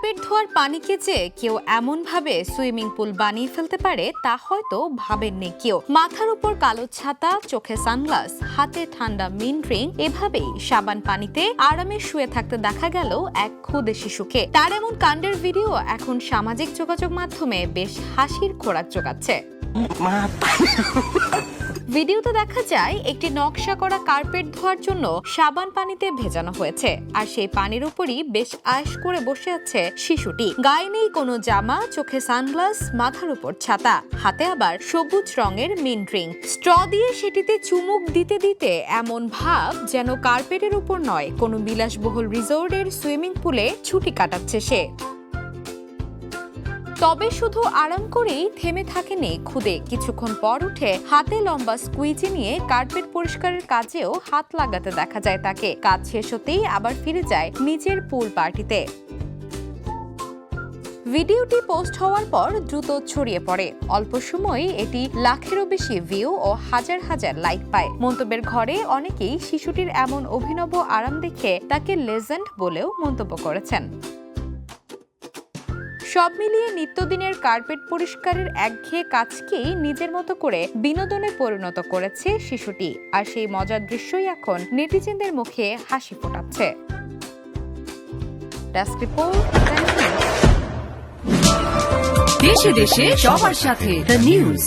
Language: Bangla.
কার্পেট ধোয়ার পানিকে যে কেউ এমনভাবে সুইমিং পুল বানিয়ে ফেলতে পারে তা হয়তো ভাবেননি কেউ। মাথার উপর কালো ছাতা, চোখে সানগ্লাস, হাতে ঠান্ডা মিন্ট ড্রিঙ্ক, এভাবেই সাবান পানিতে আরামে শুয়ে থাকতে দেখা গেল এক ক্ষুদে শিশুকে। তার এমন কাণ্ডের ভিডিও এখন সামাজিক যোগাযোগ মাধ্যমে বেশ হাসির খোরাক জোগাচ্ছে। ভিডিওতে দেখা যায় একটি নকশা করা কার্পেট ধোয়ার জন্য সাবান পানিতে ভেজানো হয়েছে, আর সেই পানির উপরই বেশ আয়েশ করে বসে আছে শিশুটি। গায়ে নেই কোনো জামা, চোখে সানগ্লাস, মাথার উপর ছাতা, হাতে আবার সবুজ রঙের মিন্ট ড্রিঙ্ক। স্ট্র দিয়ে সেটিতে চুমুক দিতে দিতে এমন ভাব যেন কার্পেটের উপর নয়, কোনো বিলাসবহুল রিসোর্টের সুইমিং পুলে ছুটি কাটাচ্ছে সে। তবে শুধু আরাম করেই থেমে থাকেনি ক্ষুদে। কিছুক্ষণ পর উঠে হাতে লম্বা স্কুইজি নিয়ে কার্পেট পরিষ্কারের কাজেও হাত লাগাতে দেখা যায় তাকে। কাজ শেষ হতেই আবার ফিরে যায় নিজের পুল পার্টিতে। ভিডিওটি পোস্ট হওয়ার পর দ্রুত ছড়িয়ে পড়ে। অল্প সময়ে এটি লাখেরও বেশি ভিউ ও হাজার হাজার লাইক পায়। মন্তব্যের ঘরে অনেকেই শিশুটির এমন অভিনব আরাম দেখে তাকে লেজেন্ড বলেও মন্তব্য করেছেন। সব মিলিয়ে নিত্যদিনের কার্পেট পরিষ্কারের একঘেয়ে কাজকেই নিজের মতো করে বিনোদনে পরিণত করেছে শিশুটি, আর সেই মজার দৃশ্যই এখন নেটিজেনদের মুখে হাসি ফোটাচ্ছে। ডেস্ক রিপোর্ট, দেশে দেশে সবার সাথে দ্য নিউজ।